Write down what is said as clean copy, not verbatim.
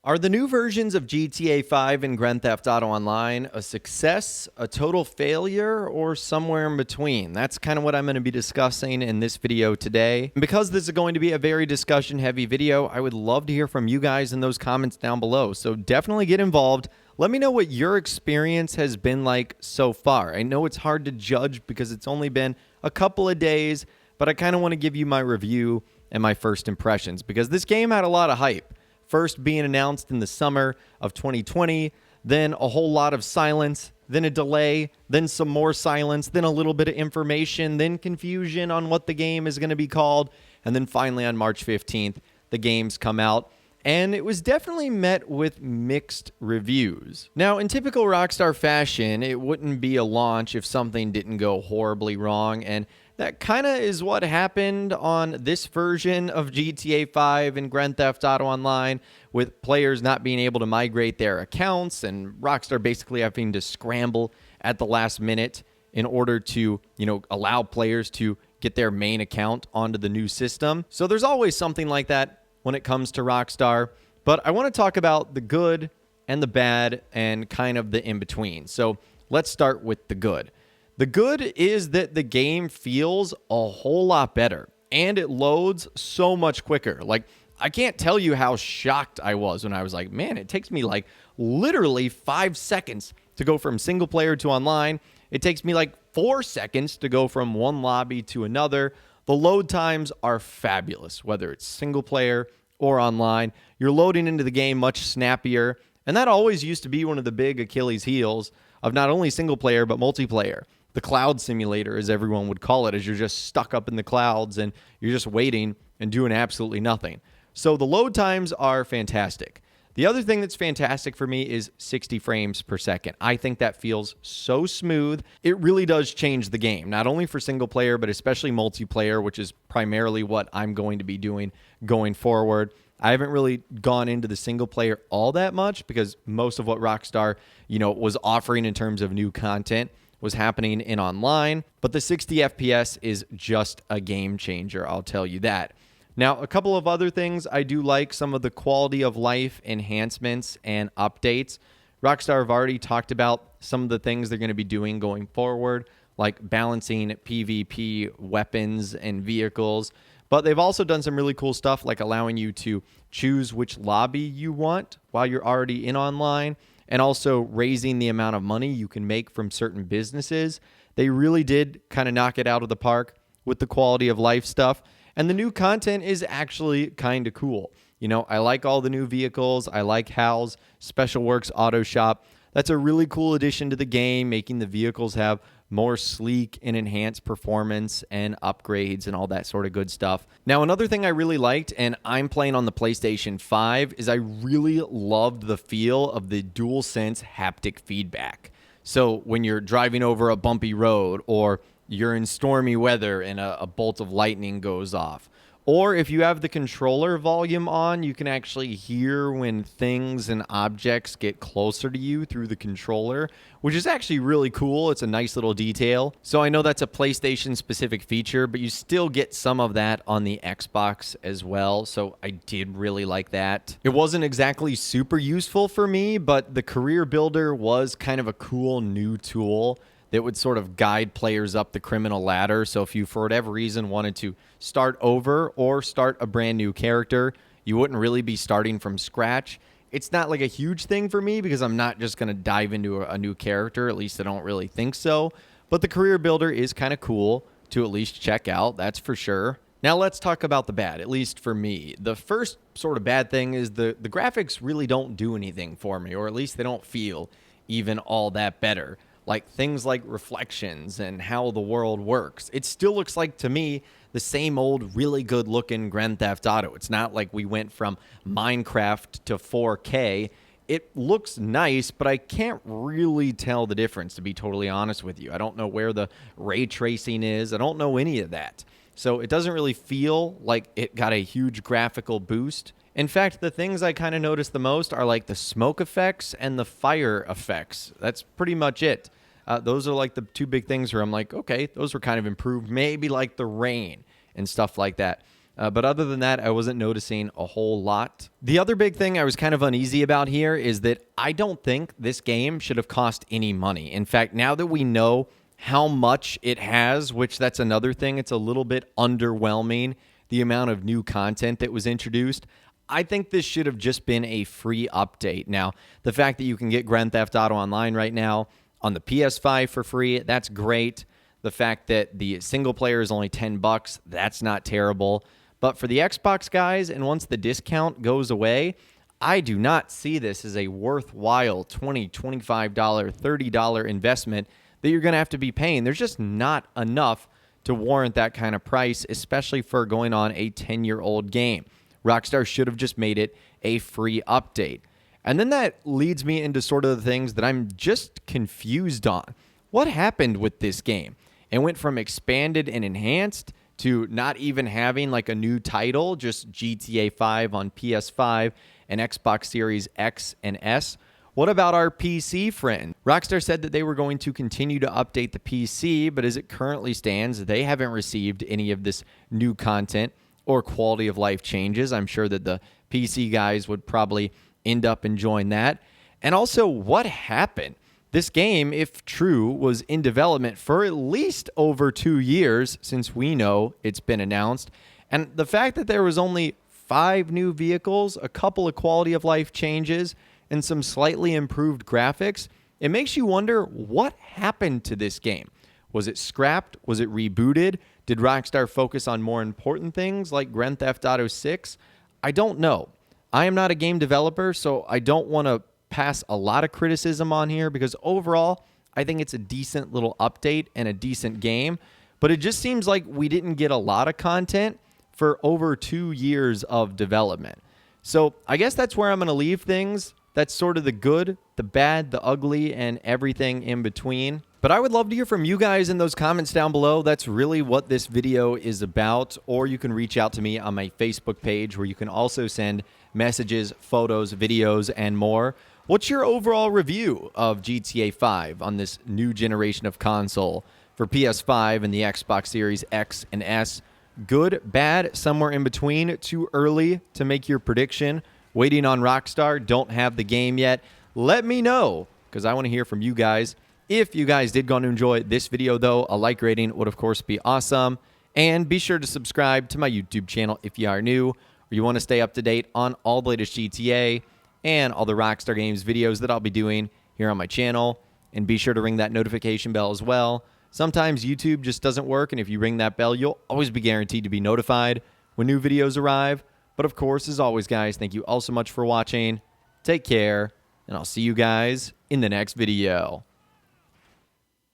Are the new versions of GTA 5 and Grand Theft Auto Online a success, a total failure, or somewhere in between? That's kind of what I'm going to be discussing in this video today. And because this is going to be a very discussion-heavy video, I would love to hear from you guys in those comments down below. So definitely get involved. Let me know what your experience has been like so far. I know it's hard to judge because it's only been a couple of days, but I kind of want to give you my review and my first impressions because this game had a lot of hype. First being announced in the summer of 2020, then a whole lot of silence, then a delay, then some more silence, then a little bit of information, then confusion on what the game is going to be called, and then finally on March 15th, the games come out, and it was definitely met with mixed reviews. Now, in typical Rockstar fashion, it wouldn't be a launch if something didn't go horribly wrong, and that kind of is what happened on this version of GTA 5 and Grand Theft Auto Online, with players not being able to migrate their accounts and Rockstar basically having to scramble at the last minute in order to, allow players to get their main account onto the new system. So there's always something like that when it comes to Rockstar, but I want to talk about the good and the bad and kind of the in-between. So let's start with the good. The good is that the game feels a whole lot better and it loads so much quicker. Like, I can't tell you how shocked I was when I was like, man, it takes me like literally 5 seconds to go from single player to online. It takes me like 4 seconds to go from one lobby to another. The load times are fabulous, whether it's single player or online. You're loading into the game much snappier. And that always used to be one of the big Achilles heels of not only single player, but multiplayer. The cloud simulator, as everyone would call it, as you're just stuck up in the clouds and you're just waiting and doing absolutely nothing. So the load times are fantastic. The other thing that's fantastic for me is 60 frames per second. I think that feels so smooth. It really does change the game, not only for single player, but especially multiplayer, which is primarily what I'm going to be doing going forward. I haven't really gone into the single player all that much because most of what Rockstar, was offering in terms of new content was happening in online, but the 60 FPS is just a game changer, I'll tell you that. Now, a couple of other things I do like, some of the quality of life enhancements and updates. Rockstar have already talked about some of the things they're going to be doing going forward, like balancing PvP weapons and vehicles, but they've also done some really cool stuff like allowing you to choose which lobby you want while you're already in online, and also raising the amount of money you can make from certain businesses. They really did kind of knock it out of the park with the quality of life stuff. And the new content is actually kind of cool. I like all the new vehicles. I like Hal's Special Works Auto Shop. That's a really cool addition to the game, making the vehicles have more sleek and enhanced performance and upgrades and all that sort of good stuff. Now, another thing I really liked, and I'm playing on the PlayStation 5, is I really loved the feel of the DualSense haptic feedback. So when you're driving over a bumpy road, or you're in stormy weather and a bolt of lightning goes off, or if you have the controller volume on, you can actually hear when things and objects get closer to you through the controller, which is actually really cool. It's a nice little detail. So I know that's a PlayStation specific feature, but you still get some of that on the Xbox as well. So I did really like that. It wasn't exactly super useful for me, but the career builder was kind of a cool new tool that would sort of guide players up the criminal ladder. So if you, for whatever reason, wanted to start over or start a brand new character, you wouldn't really be starting from scratch. It's not like a huge thing for me because I'm not just going to dive into a new character. At least I don't really think so. But the career builder is kind of cool to at least check out. That's for sure. Now let's talk about the bad, at least for me. The first sort of bad thing is the graphics really don't do anything for me, or at least they don't feel even all that better. Like things like reflections and how the world works. It still looks like, to me, the same old really good looking Grand Theft Auto. It's not like we went from Minecraft to 4K. It looks nice, but I can't really tell the difference, to be totally honest with you. I don't know where the ray tracing is. I don't know any of that. So it doesn't really feel like it got a huge graphical boost. In fact, the things I kind of noticed the most are like the smoke effects and the fire effects. That's pretty much it. Those are like the two big things where I'm like, okay, those were kind of improved. Maybe like the rain and stuff like that. But other than that, I wasn't noticing a whole lot. The other big thing I was kind of uneasy about here is that I don't think this game should have cost any money. In fact, now that we know how much it has, which that's another thing, it's a little bit underwhelming, the amount of new content that was introduced. I think this should have just been a free update. Now, the fact that you can get Grand Theft Auto Online right now on the PS5 for free, that's great. The fact that the single player is only $10, that's not terrible. But for the Xbox guys, and once the discount goes away, I do not see this as a worthwhile $20, $25, $30 investment that you're going to have to be paying. There's just not enough to warrant that kind of price, especially for going on a 10-year-old game. Rockstar should have just made it a free update. And then that leads me into sort of the things that I'm just confused on. What happened with this game? It went from expanded and enhanced to not even having like a new title, just GTA 5 on PS5 and Xbox Series X and S. What about our PC friend? Rockstar said that they were going to continue to update the PC, but as it currently stands, they haven't received any of this new content or quality of life changes. I'm sure that the PC guys would probably end up enjoying that. And also, what happened? This game, if true, was in development for at least over 2 years since we know it's been announced. And the fact that there was only 5 new vehicles, a couple of quality of life changes, and some slightly improved graphics, it makes you wonder what happened to this game. Was it scrapped? Was it rebooted? Did Rockstar focus on more important things like Grand Theft Auto 6? I don't know. I am not a game developer, so I don't want to pass a lot of criticism on here because overall, I think it's a decent little update and a decent game. But it just seems like we didn't get a lot of content for over 2 years of development. So I guess that's where I'm going to leave things. That's sort of the good, the bad, the ugly, and everything in between. But I would love to hear from you guys in those comments down below. That's really what this video is about. Or you can reach out to me on my Facebook page where you can also send messages, photos, videos, and more. What's your overall review of GTA 5 on this new generation of console for PS5 and the Xbox Series X and S? Good, bad, somewhere in between, too early to make your prediction? Waiting on Rockstar, don't have the game yet? Let me know, because I want to hear from you guys. If you guys did go on to enjoy this video, though, a like rating would, of course, be awesome. And be sure to subscribe to my YouTube channel if you are new, or you want to stay up to date on all the latest GTA and all the Rockstar Games videos that I'll be doing here on my channel. And be sure to ring that notification bell as well. Sometimes YouTube just doesn't work, and if you ring that bell, you'll always be guaranteed to be notified when new videos arrive. But of course, as always, guys, thank you all so much for watching. Take care, and I'll see you guys in the next video.